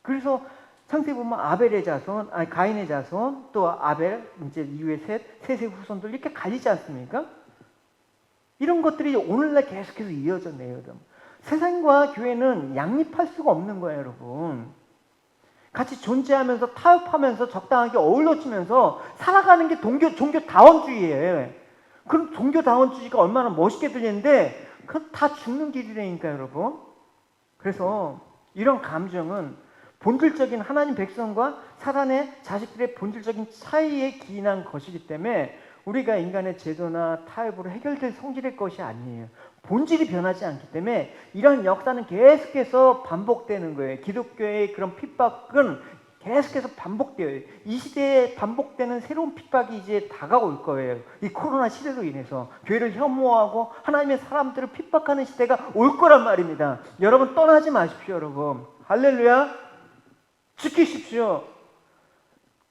그래서 창세기 보면 아벨의 자손, 가인의 자손, 또 아벨, 이제 이후에 셋의 후손들 이렇게 갈리지 않습니까? 이런 것들이 오늘날 계속해서 이어졌네요, 여러분. 세상과 교회는 양립할 수가 없는 거예요, 여러분. 같이 존재하면서 타협하면서 적당하게 어울러지면서 살아가는 게 종교다원주의예요. 그럼 종교다원주의가 얼마나 멋있게 들리는데 그건 다 죽는 길이라니까, 여러분. 그래서 이런 감정은 본질적인 하나님 백성과 사단의 자식들의 본질적인 차이에 기인한 것이기 때문에 우리가 인간의 제도나 타협으로 해결될 성질의 것이 아니에요. 본질이 변하지 않기 때문에 이런 역사는 계속해서 반복되는 거예요. 기독교의 그런 핍박은 계속해서 반복돼요. 이 시대에 반복되는 새로운 핍박이 이제 다가올 거예요. 이 코로나 시대로 인해서 교회를 혐오하고 하나님의 사람들을 핍박하는 시대가 올 거란 말입니다. 여러분 떠나지 마십시오, 여러분. 할렐루야. 지키십시오.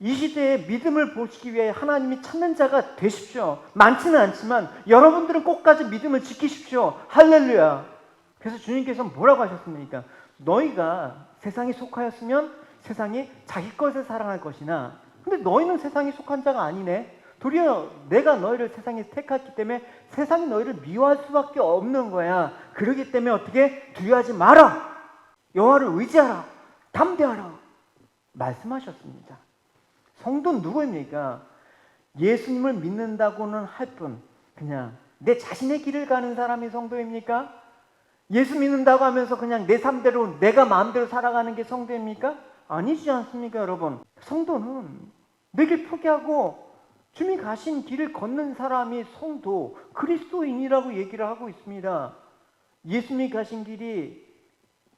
이 시대에 믿음을 보시기 위해 하나님이 찾는 자가 되십시오. 많지는 않지만 여러분들은 꼭까지 믿음을 지키십시오. 할렐루야. 그래서 주님께서 뭐라고 하셨습니까? 너희가 세상에 속하였으면 세상이 자기 것을 사랑할 것이나 근데 너희는 세상에 속한 자가 아니네. 도리어 내가 너희를 세상에 택했기 때문에 세상이 너희를 미워할 수밖에 없는 거야. 그러기 때문에 어떻게 두려워하지 마라. 여호와를 의지하라. 담대하라. 말씀하셨습니다. 성도는 누구입니까? 예수님을 믿는다고는 할 뿐 그냥 내 자신의 길을 가는 사람이 성도입니까? 예수 믿는다고 하면서 그냥 내 삶대로 내가 마음대로 살아가는 게 성도입니까? 아니지 않습니까, 여러분? 성도는 내 길 포기하고 주님이 가신 길을 걷는 사람이 성도, 그리스도인이라고 얘기를 하고 있습니다. 예수님이 가신 길이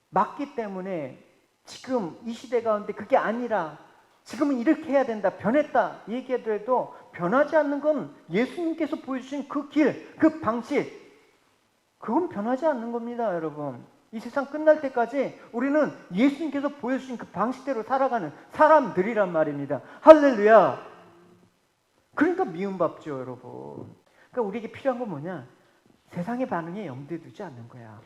맞기 때문에 지금 이 시대 가운데 그게 아니라 지금은 이렇게 해야 된다, 변했다 얘기하더라도 변하지 않는 건 예수님께서 보여주신 그 길, 그 방식 그건 변하지 않는 겁니다, 여러분. 이 세상 끝날 때까지 우리는 예수님께서 보여주신 그 방식대로 살아가는 사람들이란 말입니다. 할렐루야. 그러니까 미움받죠, 여러분. 그러니까 우리에게 필요한 건 뭐냐? 세상의 반응에 염두에 두지 않는 거야.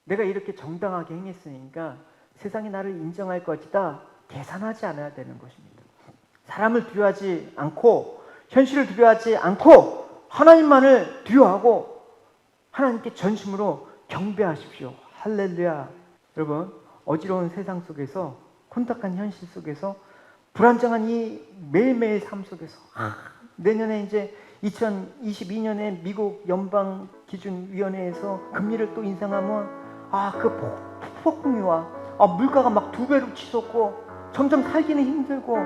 내가 이렇게 정당하게 행했으니까 세상이 나를 인정할 것이다 계산하지 않아야 되는 것입니다. 사람을 두려워하지 않고 현실을 두려워하지 않고 하나님만을 두려워하고 하나님께 전심으로 경배하십시오. 할렐루야. 여러분, 어지러운 세상 속에서 혼탁한 현실 속에서 불안정한 이 매일매일 삶 속에서 내년에 이제 2022년에 미국 연방기준위원회에서 금리를 또 인상하면 그 폭풍이 와. 물가가 막 2배로 치솟고 점점 살기는 힘들고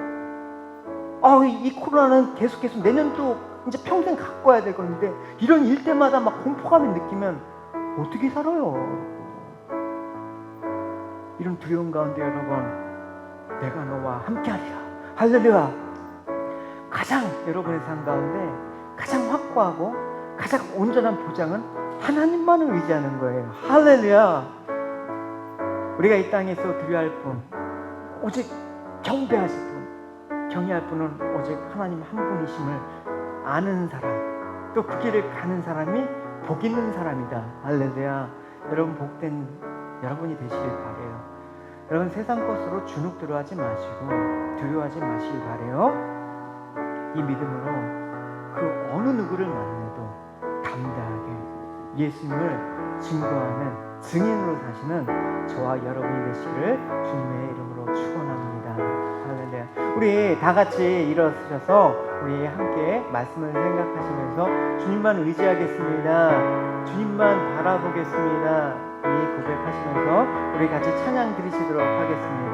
이 코로나는 계속해서 내년도 이제 평생 갖고 와야 될 건데 이런 일 때마다 막 공포감을 느끼면 어떻게 살아요? 이런 두려움 가운데 여러분 내가 너와 함께하리라. 할렐루야. 가장 여러분의 삶 가운데 가장 확고하고 가장 온전한 보장은 하나님만을 의지하는 거예요. 할렐루야. 우리가 이 땅에서 드려야 할 분, 오직 경배하실 분, 경외할 분은 오직 하나님 한 분이심을 아는 사람, 또 그 길을 가는 사람이 복 있는 사람이다. 할렐루야. 여러분 복된 여러분이 되시길 바래요. 여러분 세상 것으로 주눅들어하지 마시고 두려워하지 마시길 바래요. 이 믿음으로 그 어느 누구를 만나도 담대하게 예수님을 증거하는 증인으로 사시는 저와 여러분이 되시기를 주님의 이름으로 축원합니다. 할렐루야. 우리 다 같이 일어서셔서 우리 함께 말씀을 생각하시면서 주님만 의지하겠습니다. 주님만 바라보겠습니다. 이 고백하시면서 우리 같이 찬양 드리시도록 하겠습니다.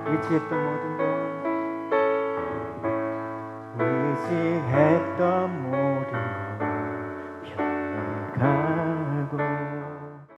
의지했던 모든 것, 의지했던